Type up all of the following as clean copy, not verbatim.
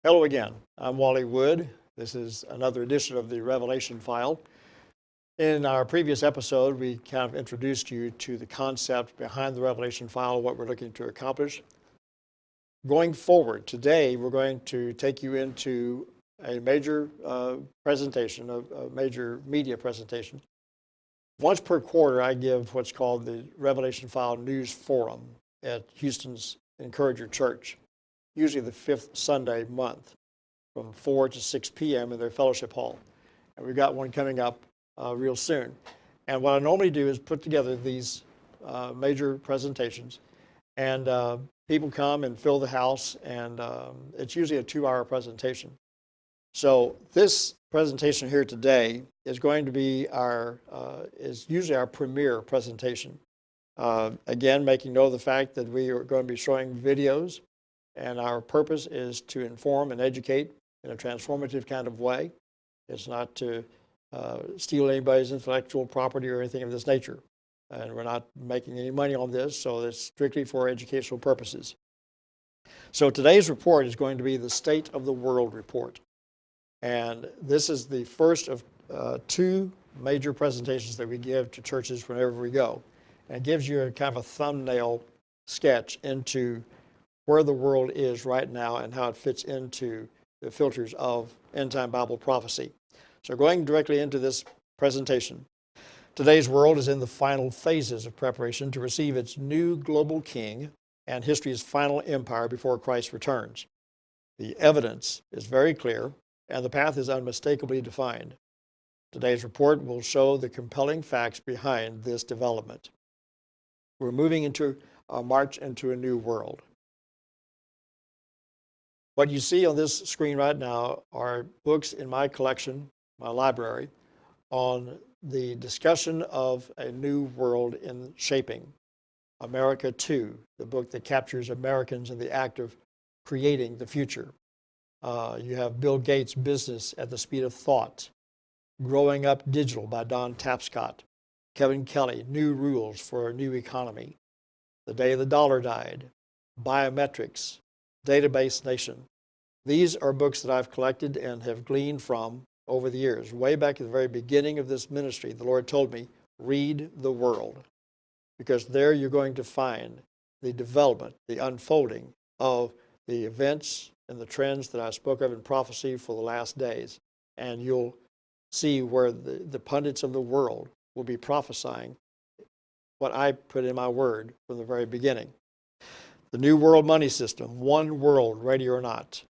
Hello again. I'm Wally Wood. This is another edition of the Revelation File. In our previous episode, we kind of introduced you to the concept behind the Revelation File, what we're looking to accomplish. Going forward, today we're going to take you into a major presentation, a major media presentation. Once per quarter, I give what's called the Revelation File News Forum at Houston's Encourager Church, usually the fifth Sunday month, from 4 to 6 p.m. in their fellowship hall. And we've got one coming up real soon. And what I normally do is put together these major presentations, and people come and fill the house, and it's usually a 2-hour presentation. So this presentation here today is going to be is usually our premier presentation. Again, making note of the fact that we are going to be showing videos, and our purpose is to inform and educate in a transformative kind of way. It's not to steal anybody's intellectual property or anything of this nature. And we're not making any money on this, so it's strictly for educational purposes. So today's report is going to be the State of the World report. And this is the first of 2 major presentations that we give to churches whenever we go. And it gives you a kind of a thumbnail sketch into where the world is right now and how it fits into the filters of end-time Bible prophecy. So going directly into this presentation, today's world is in the final phases of preparation to receive its new global king and history's final empire before Christ returns. The evidence is very clear, and the path is unmistakably defined. Today's report will show the compelling facts behind this development. We're moving into a march into a new world. What you see on this screen right now are books in my collection, my library, on the discussion of a new world in shaping. America 2, the book that captures Americans in the act of creating the future. You have Bill Gates' Business at the Speed of Thought, Growing Up Digital by Don Tapscott, Kevin Kelly, New Rules for a New Economy, The Day the Dollar Died, Biometrics, Database Nation. These are books that I've collected and have gleaned from over the years. Way back at the very beginning of this ministry, the Lord told me, read the world, because there you're going to find the development, the unfolding of the events and the trends that I spoke of in prophecy for the last days. And you'll see where the pundits of the world will be prophesying what I put in my word from the very beginning. The New World Money System, One World, Ready or Not,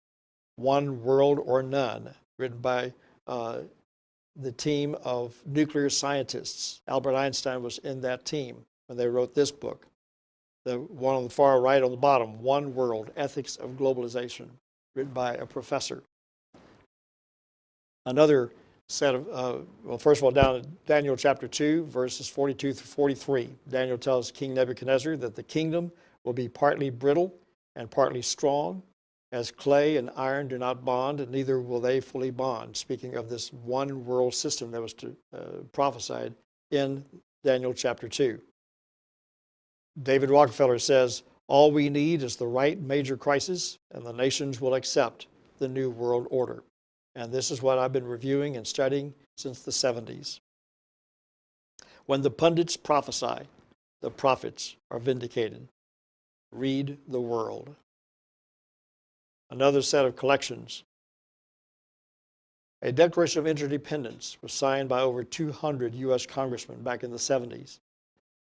One World or None, written by the team of nuclear scientists. Albert Einstein was in that team when they wrote this book. The one on the far right on the bottom, One World, Ethics of Globalization, written by a professor. Another set of, well, first of all, down in Daniel chapter 2, verses 42 through 43, Daniel tells King Nebuchadnezzar that the kingdom will be partly brittle and partly strong, as clay and iron do not bond, and neither will they fully bond, speaking of this one world system that was prophesied in Daniel chapter 2. David Rockefeller says, all we need is the right major crisis, and the nations will accept the new world order. And this is what I've been reviewing and studying since the 70s. When the pundits prophesy, the prophets are vindicated. Read the world. Another set of collections. A Declaration of Interdependence was signed by over 200 U.S. congressmen back in the 70s,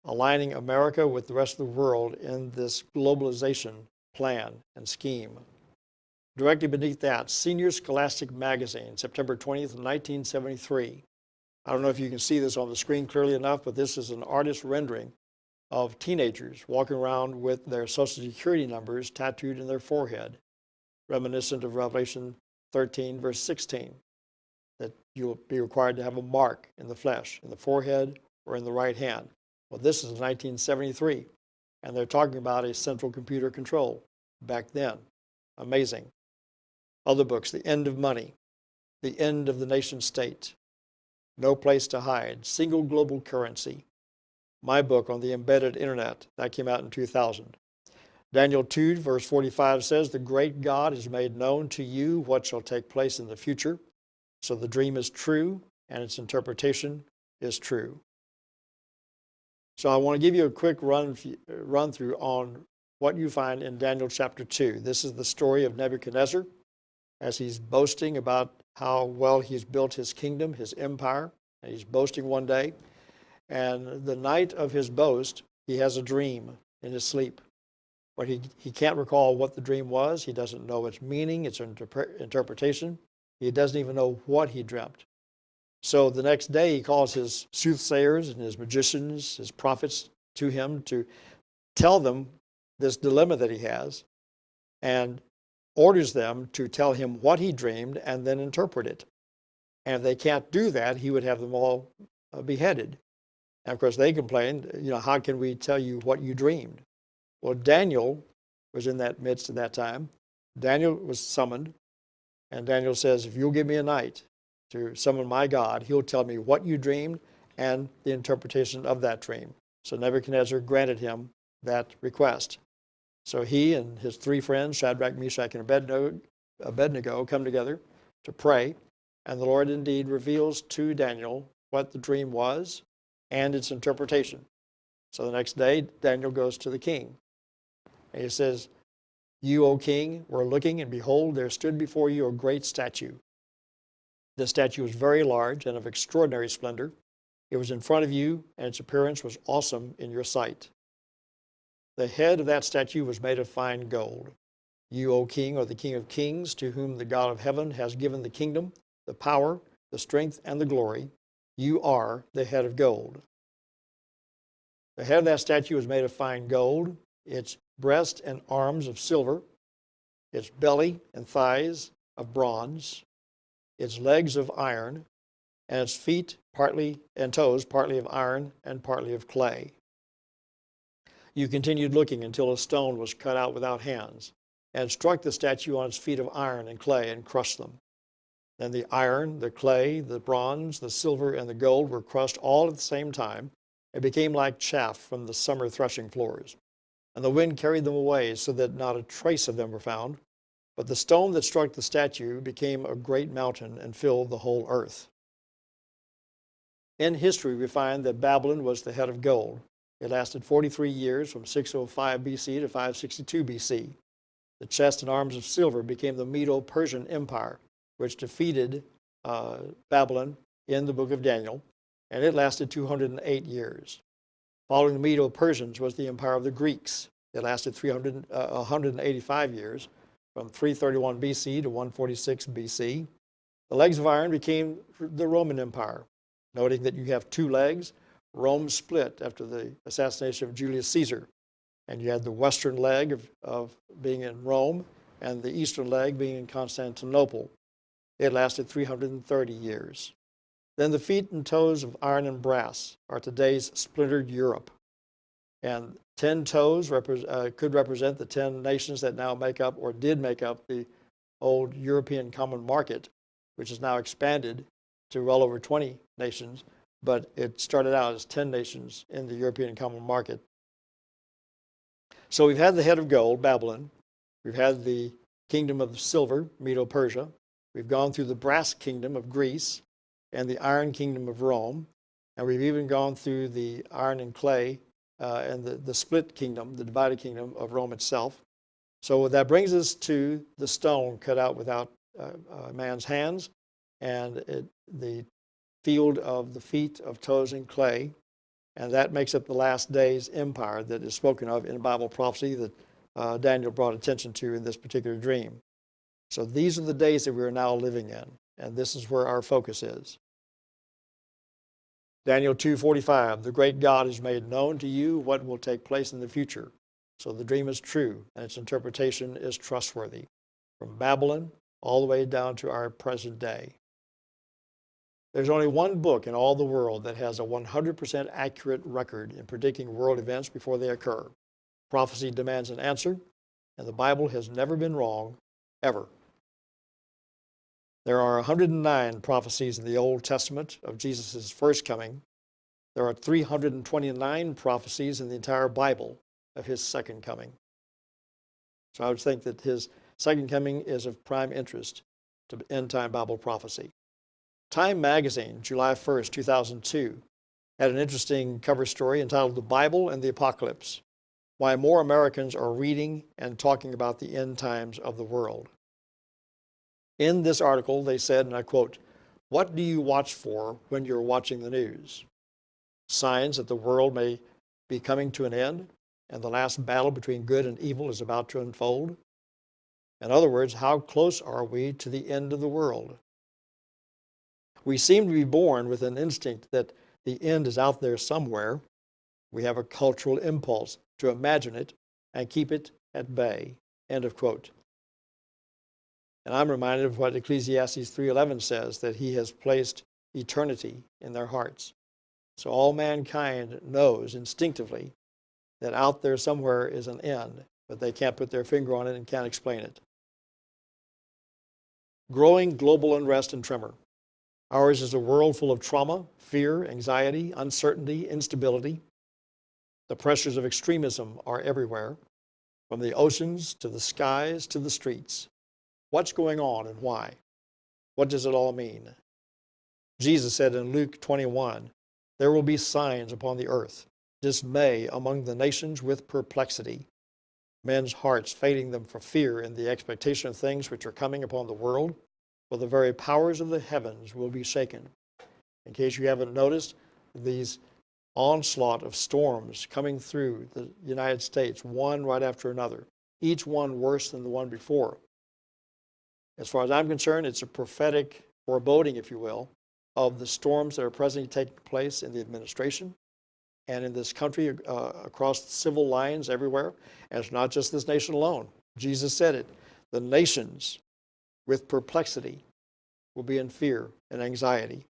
aligning America with the rest of the world in this globalization plan and scheme. Directly beneath that, Senior Scholastic Magazine, September 20th, 1973. I don't know if you can see this on the screen clearly enough, but this is an artist rendering of teenagers walking around with their Social Security numbers tattooed in their forehead, reminiscent of Revelation 13, verse 16, that you'll be required to have a mark in the flesh, in the forehead or in the right hand. Well, this is 1973, and they're talking about a central computer control back then. Amazing. Other books, The End of Money, The End of the Nation State, No Place to Hide, Single Global Currency, my book on the embedded internet, that came out in 2000. Daniel 2, verse 45 says, "The great God has made known to you what shall take place in the future. So the dream is true, and its interpretation is true." So I want to give you a quick run through on what you find in Daniel chapter 2. This is the story of Nebuchadnezzar as he's boasting about how well he's built his kingdom, his empire, and he's boasting one day. And the night of his boast, he has a dream in his sleep. But he can't recall what the dream was. He doesn't know its meaning, its interpretation. He doesn't even know what he dreamt. So the next day, he calls his soothsayers and his magicians, his prophets to him to tell them this dilemma that he has, and orders them to tell him what he dreamed and then interpret it. And if they can't do that, he would have them all beheaded. And of course, they complained, how can we tell you what you dreamed? Well, Daniel was in that midst at that time. Daniel was summoned, and Daniel says, if you'll give me a night to summon my God, he'll tell me what you dreamed and the interpretation of that dream. So Nebuchadnezzar granted him that request. So he and his three friends, Shadrach, Meshach, and Abednego, come together to pray, and the Lord indeed reveals to Daniel what the dream was and its interpretation. So the next day, Daniel goes to the king, and he says, "You, O king, were looking, and behold, there stood before you a great statue. The statue was very large and of extraordinary splendor. It was in front of you, and its appearance was awesome in your sight. The head of that statue was made of fine gold. You, O king, are the King of kings, to whom the God of heaven has given the kingdom, the power, the strength, and the glory. You are the head of gold." The head of that statue was made of fine gold, its breast and arms of silver, its belly and thighs of bronze, its legs of iron, and its feet and toes partly of iron and partly of clay. You continued looking until a stone was cut out without hands, and struck the statue on its feet of iron and clay and crushed them. Then the iron, the clay, the bronze, the silver, and the gold were crushed all at the same time, and became like chaff from the summer threshing floors. And the wind carried them away, so that not a trace of them were found. But the stone that struck the statue became a great mountain and filled the whole earth. In history, we find that Babylon was the head of gold. It lasted 43 years, from 605 BC to 562 BC. The chest and arms of silver became the Medo-Persian Empire, which defeated Babylon in the book of Daniel, and it lasted 208 years. Following the Medo-Persians was the empire of the Greeks. It lasted 185 years, from 331 BC to 146 BC. The legs of iron became the Roman Empire. Noting that you have two legs, Rome split after the assassination of Julius Caesar. And you had the western leg of being in Rome and the eastern leg being in Constantinople. It lasted 330 years. Then the feet and toes of iron and brass are today's splintered Europe. And 10 toes could represent the 10 nations that now make up, or did make up, the old European Common Market, which is now expanded to well over 20 nations, but it started out as 10 nations in the European Common Market. So we've had the head of gold, Babylon. We've had the kingdom of silver, Medo-Persia. We've gone through the brass kingdom of Greece and the iron kingdom of Rome. And we've even gone through the iron and clay and the split kingdom, the divided kingdom of Rome itself. So that brings us to the stone cut out without man's hands, and the field of the feet of toes and clay. And that makes up the last days empire that is spoken of in Bible prophecy that Daniel brought attention to in this particular dream. So these are the days that we are now living in, and this is where our focus is. Daniel 2:45, "The great God has made known to you what will take place in the future. So the dream is true, and its interpretation is trustworthy, from Babylon all the way down to our present day." There's only one book in all the world that has a 100% accurate record in predicting world events before they occur. Prophecy demands an answer, and the Bible has never been wrong, ever. There are 109 prophecies in the Old Testament of Jesus' first coming. There are 329 prophecies in the entire Bible of his second coming. So I would think that his second coming is of prime interest to end-time Bible prophecy. Time magazine, July 1st, 2002, had an interesting cover story entitled "The Bible and the Apocalypse: Why More Americans Are Reading and Talking About the End Times of the World." In this article, they said, and I quote, "What do you watch for when you're watching the news? Signs that the world may be coming to an end and the last battle between good and evil is about to unfold? In other words, how close are we to the end of the world? We seem to be born with an instinct that the end is out there somewhere. We have a cultural impulse to imagine it and keep it at bay." End of quote. And I'm reminded of what Ecclesiastes 3:11 says, that he has placed eternity in their hearts. So all mankind knows instinctively that out there somewhere is an end, but they can't put their finger on it and can't explain it. Growing global unrest and tremor. Ours is a world full of trauma, fear, anxiety, uncertainty, instability. The pressures of extremism are everywhere, from the oceans to the skies to the streets. What's going on and why? What does it all mean? Jesus said in Luke 21, "There will be signs upon the earth, dismay among the nations with perplexity, men's hearts failing them for fear in the expectation of things which are coming upon the world, for the very powers of the heavens will be shaken." In case you haven't noticed, these onslaught of storms coming through the United States, one right after another, each one worse than the one before. As far as I'm concerned, it's a prophetic foreboding, if you will, of the storms that are presently taking place in the administration and in this country, across civil lines everywhere. And it's not just this nation alone. Jesus said it. The nations with perplexity will be in fear and anxiety.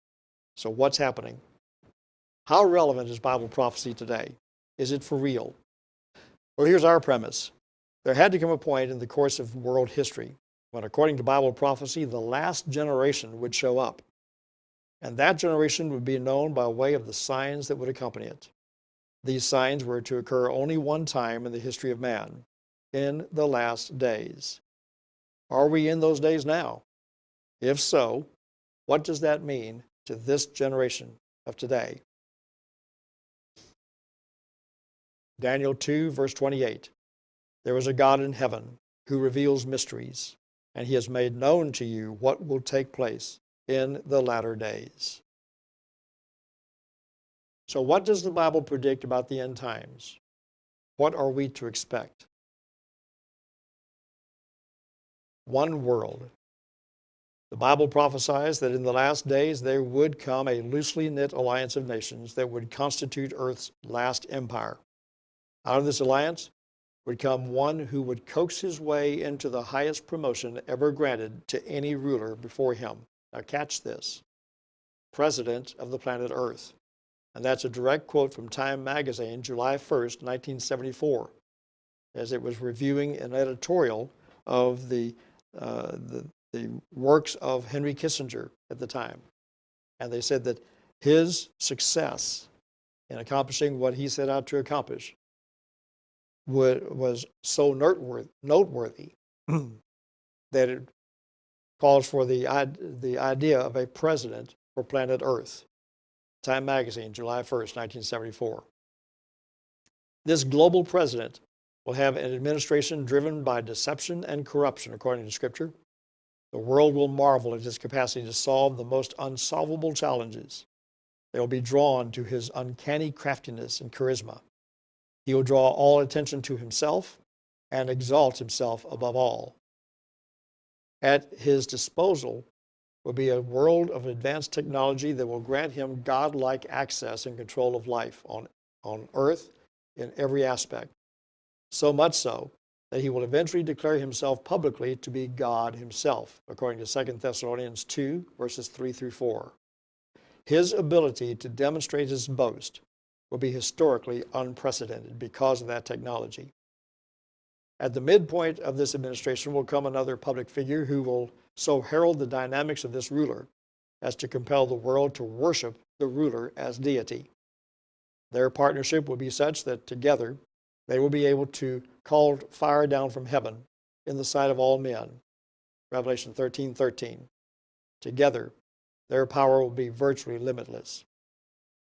So what's happening? How relevant is Bible prophecy today? Is it for real? Well, here's our premise. There had to come a point in the course of world history when, according to Bible prophecy, the last generation would show up. And that generation would be known by way of the signs that would accompany it. These signs were to occur only one time in the history of man, in the last days. Are we in those days now? If so, what does that mean to this generation of today? Daniel 2, verse 28. "There is a God in heaven who reveals mysteries, and he has made known to you what will take place in the latter days." So what does the Bible predict about the end times? What are we to expect? One world. The Bible prophesies that in the last days there would come a loosely knit alliance of nations that would constitute Earth's last empire. Out of this alliance would come one who would coax his way into the highest promotion ever granted to any ruler before him. Now catch this: President of the planet Earth. And that's a direct quote from Time magazine, July 1st, 1974, as it was reviewing an editorial of the works of Henry Kissinger at the time. And they said that his success in accomplishing what he set out to accomplish was so noteworthy that it calls for the idea of a president for planet Earth. Time magazine, July 1st, 1974. This global president will have an administration driven by deception and corruption, according to Scripture. The world will marvel at his capacity to solve the most unsolvable challenges. They will be drawn to his uncanny craftiness and charisma. He will draw all attention to himself and exalt himself above all. At his disposal will be a world of advanced technology that will grant him godlike access and control of life on earth in every aspect. So much so that he will eventually declare himself publicly to be God himself, according to 2 Thessalonians 2, verses 3 through 4. His ability to demonstrate his boast will be historically unprecedented because of that technology. At the midpoint of this administration will come another public figure who will so herald the dynamics of this ruler as to compel the world to worship the ruler as deity. Their partnership will be such that together they will be able to call fire down from heaven in the sight of all men. Revelation 13:13. Together, their power will be virtually limitless.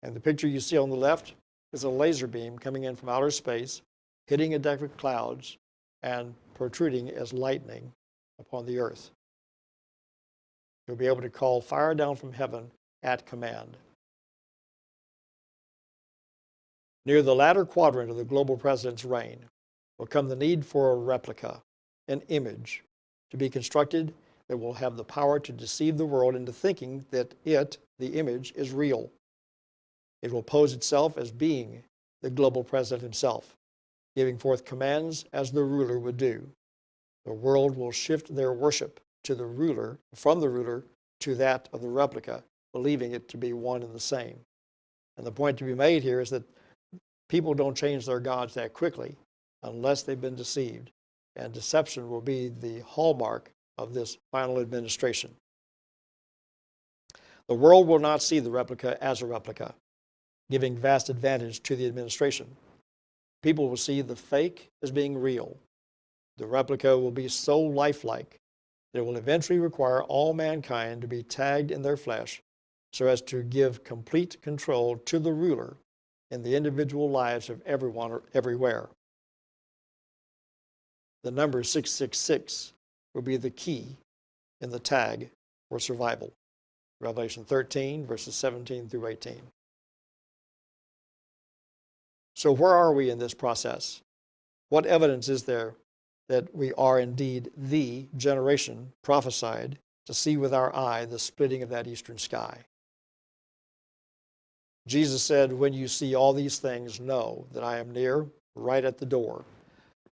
And the picture you see on the left is a laser beam coming in from outer space, hitting a deck of clouds, and protruding as lightning upon the earth. You'll be able to call fire down from heaven at command. Near the latter quadrant of the global president's reign will come the need for a replica, an image, to be constructed that will have the power to deceive the world into thinking that it, the image, is real. It will pose itself as being the global president himself, giving forth commands as the ruler would do. The world will shift their worship to the ruler, from the ruler to that of the replica, believing it to be one and the same. And the point to be made here is that people don't change their gods that quickly unless they've been deceived. And deception will be the hallmark of this final administration. The world will not see the replica as a replica, giving vast advantage to the administration. People will see the fake as being real. The replica will be so lifelike that it will eventually require all mankind to be tagged in their flesh so as to give complete control to the ruler in the individual lives of everyone or everywhere. The number 666 will be the key in the tag for survival. Revelation 13, verses 17 through 18. So where are we in this process? What evidence is there that we are indeed the generation prophesied to see with our eye the splitting of that eastern sky? Jesus said, when you see all these things, know that I am near, right at the door.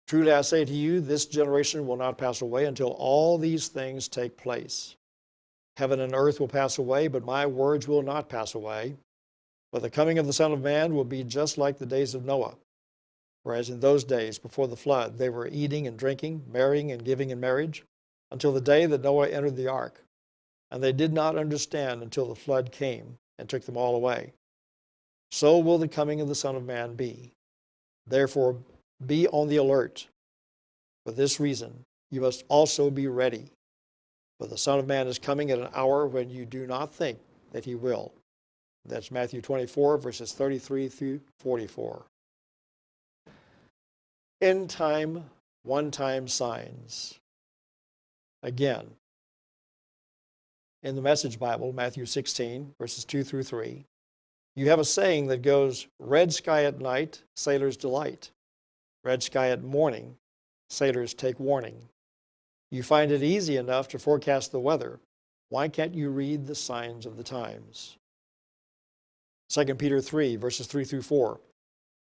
Truly I say to you, this generation will not pass away until all these things take place. Heaven and earth will pass away, but my words will not pass away. But the coming of the Son of Man will be just like the days of Noah. Whereas in those days before the flood, they were eating and drinking, marrying and giving in marriage, until the day that Noah entered the ark. And they did not understand until the flood came and took them all away. So will the coming of the Son of Man be. Therefore, be on the alert. For this reason, you must also be ready. For the Son of Man is coming at an hour when you do not think that he will. That's Matthew 24, verses 33 through 44. End time, one-time signs. Again, in the Message Bible, Matthew 16, verses 2 through 3, you have a saying that goes, red sky at night, sailors delight. Red sky at morning, sailors take warning. You find it easy enough to forecast the weather. Why can't you read the signs of the times? 2 Peter 3, verses 3 through 4.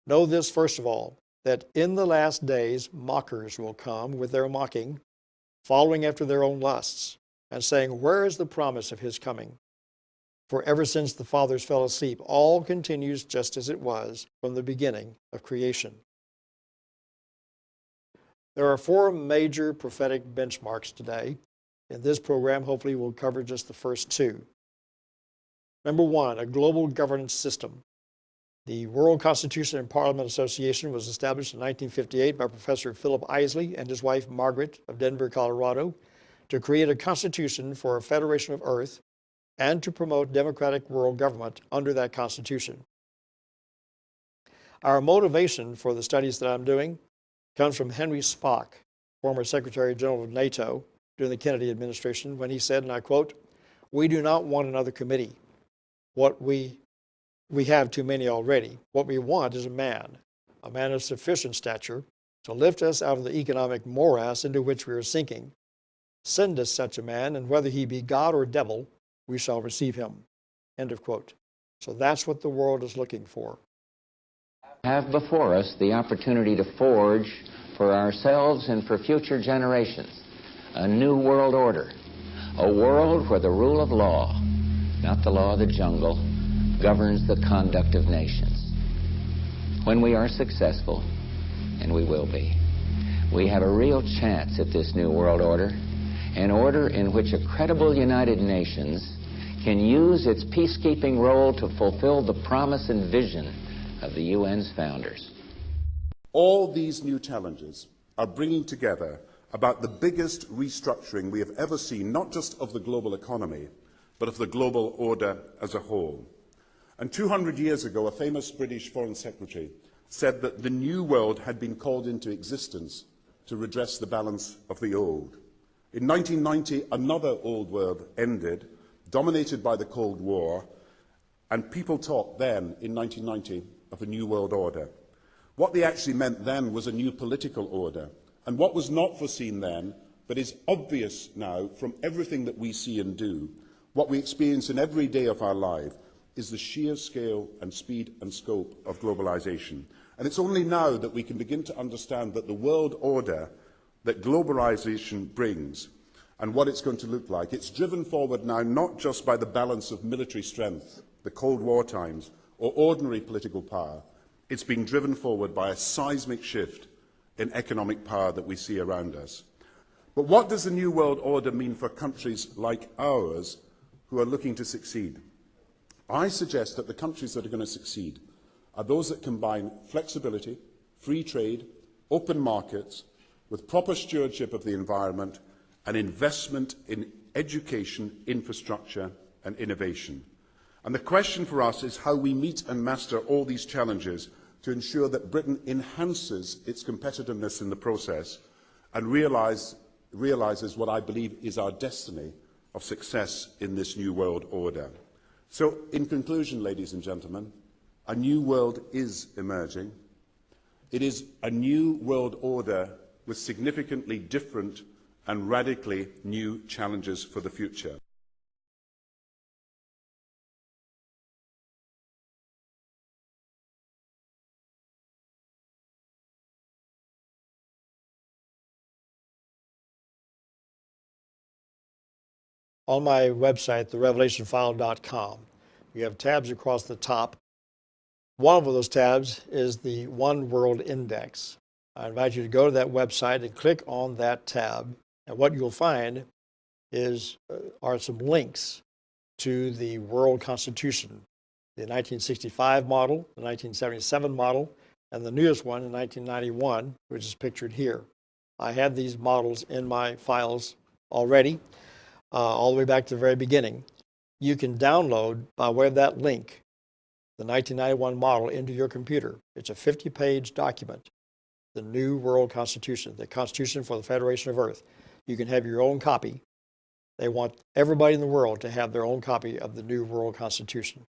Know this first of all, that in the last days mockers will come with their mocking, following after their own lusts, and saying, where is the promise of his coming? For ever since the fathers fell asleep, all continues just as it was from the beginning of creation. There are four major prophetic benchmarks today. In this program, hopefully we'll cover just the first two. Number one, a global governance system. The World Constitution and Parliament Association was established in 1958 by Professor Philip Isley and his wife Margaret of Denver, Colorado, to create a constitution for a federation of Earth and to promote democratic world government under that constitution. Our motivation for the studies that I'm doing comes from Henry Spock, former Secretary General of NATO during the Kennedy administration, when he said, and I quote, we do not want another committee. We have too many already. What we want is a man of sufficient stature to lift us out of the economic morass into which we are sinking. Send us such a man, and whether he be God or devil, we shall receive him. End of quote. So that's what the world is looking for. Have before us the opportunity to forge for ourselves and for future generations a new world order, a world where the rule of law, not the law of the jungle, governs the conduct of nations. When we are successful, and we will be, we have a real chance at this new world order, an order in which a credible United Nations can use its peacekeeping role to fulfill the promise and vision of the UN's founders. All these new challenges are bringing together about the biggest restructuring we have ever seen, not just of the global economy, but of the global order as a whole. And 200 years ago, a famous British Foreign Secretary said that the new world had been called into existence to redress the balance of the old. In 1990, another old world ended, dominated by the Cold War, and people talked then, in 1990, of a new world order. What they actually meant then was a new political order. And what was not foreseen then, but is obvious now from everything that we see and do, what we experience in every day of our life, is the sheer scale and speed and scope of globalization. And it's only now that we can begin to understand that the world order that globalization brings and what it's going to look like, it's driven forward now not just by the balance of military strength, the Cold War times, or ordinary political power. It's being driven forward by a seismic shift in economic power that we see around us. But what does the New World Order mean for countries like ours who are looking to succeed? I suggest that the countries that are going to succeed are those that combine flexibility, free trade, open markets, with proper stewardship of the environment and investment in education, infrastructure and innovation. And the question for us is how we meet and master all these challenges to ensure that Britain enhances its competitiveness in the process and realises what I believe is our destiny of success in this new world order. So, in conclusion, ladies and gentlemen, a new world is emerging. It is a new world order with significantly different and radically new challenges for the future. On my website, therevelationfile.com, you have tabs across the top. One of those tabs is the One World Index. I invite you to go to that website and click on that tab. And what you'll find are some links to the World Constitution, the 1965 model, the 1977 model, and the newest one in 1991, which is pictured here. I have these models in my files already, all the way back to the very beginning. You can download, by way of that link, the 1991 model into your computer. It's a 50-page document, the New World Constitution, the Constitution for the Federation of Earth. You can have your own copy. They want everybody in the world to have their own copy of the New World Constitution.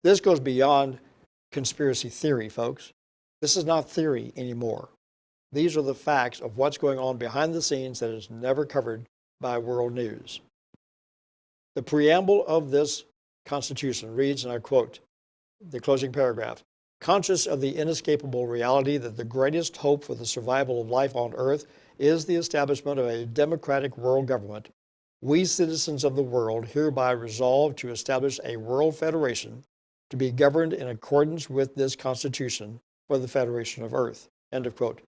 This goes beyond conspiracy theory, folks. This is not theory anymore. These are the facts of what's going on behind the scenes that is never covered by world news. The preamble of this Constitution reads, and I quote the closing paragraph, "Conscious of the inescapable reality that the greatest hope for the survival of life on Earth is the establishment of a democratic world government, we citizens of the world hereby resolve to establish a world federation to be governed in accordance with this Constitution for the Federation of Earth." End of quote.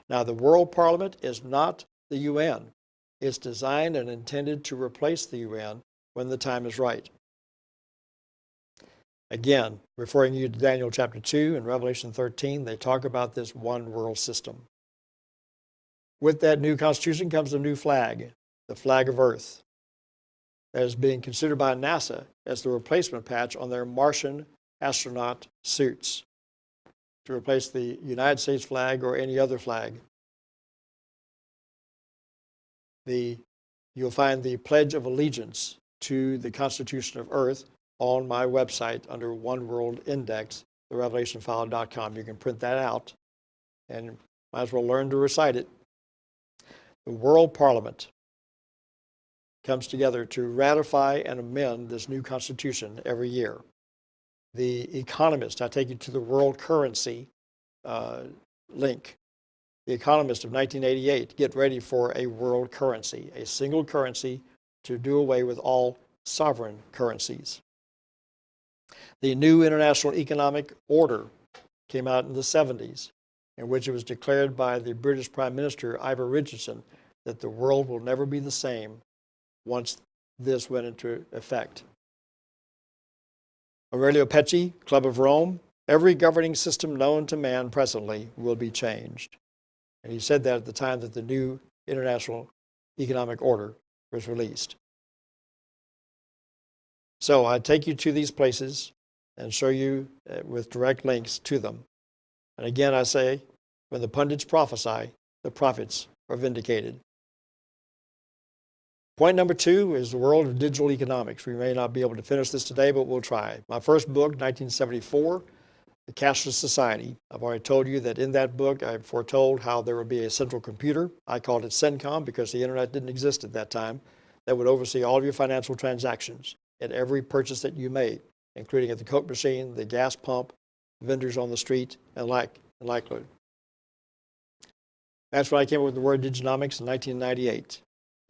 Now, the World Parliament is not the UN. It's designed and intended to replace the UN when the time is right. Again, referring you to Daniel chapter 2 and Revelation 13, they talk about this one world system. With that new constitution comes a new flag, the flag of Earth, that is being considered by NASA as the replacement patch on their Martian astronaut suits to replace the United States flag or any other flag. You'll find the Pledge of Allegiance to the Constitution of Earth on my website under One World Index, therevelationfile.com. You can print that out and might as well learn to recite it. The World Parliament comes together to ratify and amend this new Constitution every year. The Economist, I take you to the world currency link. The Economist of 1988, get ready for a world currency, a single currency to do away with all sovereign currencies. The New International Economic Order came out in the 70s, in which it was declared by the British Prime Minister, Ivor Richardson, that the world will never be the same once this went into effect. Aurelio Pecci, Club of Rome, every governing system known to man presently will be changed. And he said that at the time that the New international economic order was released. So I take you to these places and show you with direct links to them. And again, I say, when the pundits prophesy, the prophets are vindicated. Point number 2 is the world of digital economics. We may not be able to finish this today, but we'll try. My first book, 1974, The Cashless Society. I've already told you that in that book, I foretold how there would be a central computer. I called it CENTCOM because the internet didn't exist at that time, that would oversee all of your financial transactions at every purchase that you made, including at the Coke machine, the gas pump, vendors on the street, and likelihood. That's when I came up with the word Diginomics in 1998.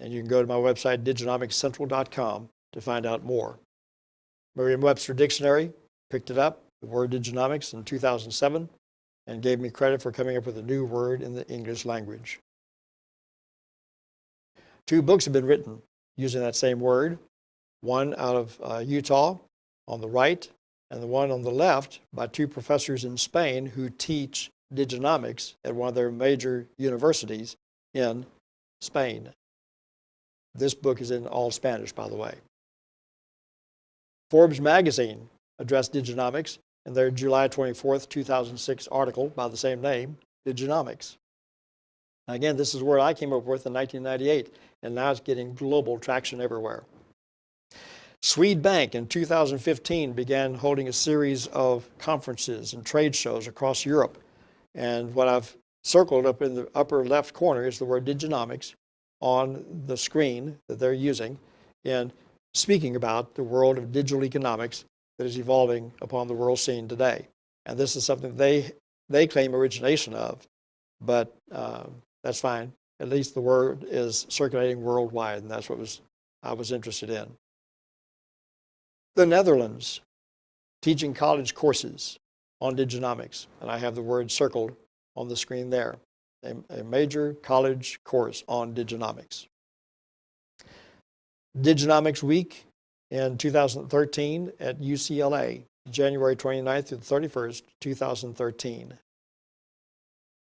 And you can go to my website, diginomicscentral.com, to find out more. Merriam-Webster Dictionary picked it up, the word Diginomics, in 2007, and gave me credit for coming up with a new word in the English language. 2 books have been written using that same word, one out of Utah on the right, and the one on the left by 2 professors in Spain who teach Diginomics at one of their major universities in Spain. This book is in all Spanish, by the way. Forbes magazine addressed Diginomics in their July 24th, 2006 article by the same name, Diginomics. Again, this is where I came up with in 1998, and now it's getting global traction everywhere. Swedbank in 2015 began holding a series of conferences and trade shows across Europe. And what I've circled up in the upper left corner is the word Diginomics on the screen that they're using in speaking about the world of digital economics that is evolving upon the world scene today. And this is something they claim origination of, but that's fine. At least the word is circulating worldwide, and that's what I was interested in. The Netherlands, teaching college courses on Diginomics, and I have the word circled on the screen there. A major college course on Diginomics. Diginomics Week in 2013 at UCLA, January 29th through the 31st, 2013.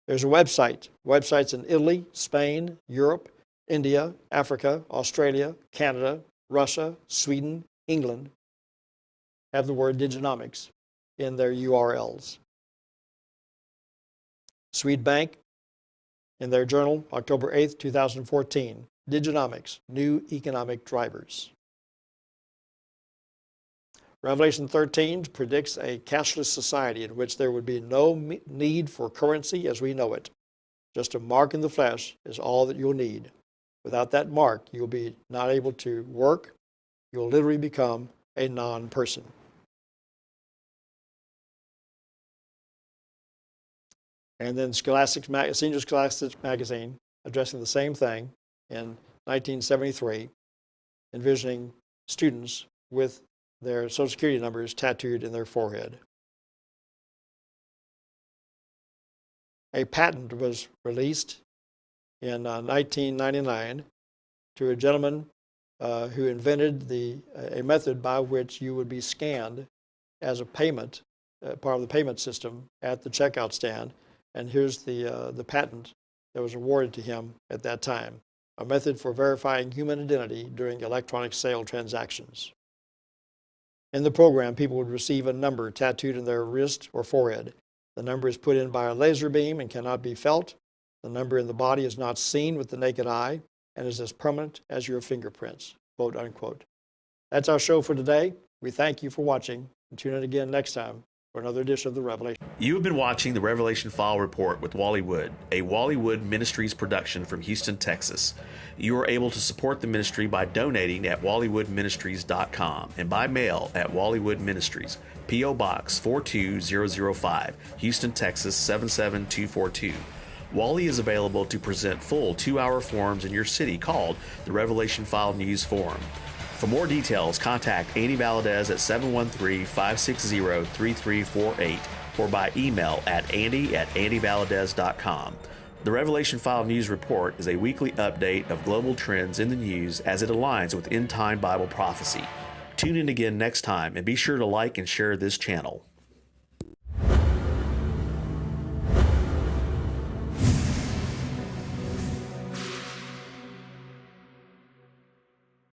There's a websites in Italy, Spain, Europe, India, Africa, Australia, Canada, Russia, Sweden, England have the word Diginomics in their URLs. Swedbank, in their journal, October 8th, 2014, Diginomics, New Economic Drivers. Revelation 13 predicts a cashless society in which there would be no need for currency as we know it. Just a mark in the flesh is all that you'll need. Without that mark, you'll be not able to work. You'll literally become a non-person. And then Senior Scholastic Magazine, addressing the same thing in 1973, envisioning students with their Social Security numbers tattooed in their forehead. A patent was released in 1999 to a gentleman who invented a method by which you would be scanned as a payment, part of the payment system at the checkout stand. And here's the patent that was awarded to him at that time, a method for verifying human identity during electronic sale transactions. In the program, people would receive a number tattooed in their wrist or forehead. The number is put in by a laser beam and cannot be felt. The number in the body is not seen with the naked eye and is as permanent as your fingerprints, quote unquote. That's our show for today. We thank you for watching, and tune in again next time for another edition of The Revelation. You have been watching the Revelation File Report with Wally Wood, a Wally Wood Ministries production from Houston, Texas. You are able to support the ministry by donating at wallywoodministries.com and by mail at Wally Wood Ministries, P.O. Box 42005, Houston, Texas 77242. Wally is available to present full 2-hour forums in your city called the Revelation File News Forum. For more details, contact Andy Valadez at 713-560-3348 or by email at andy@andyvaladez.com. The Revelation File News Report is a weekly update of global trends in the news as it aligns with end-time Bible prophecy. Tune in again next time and be sure to like and share this channel.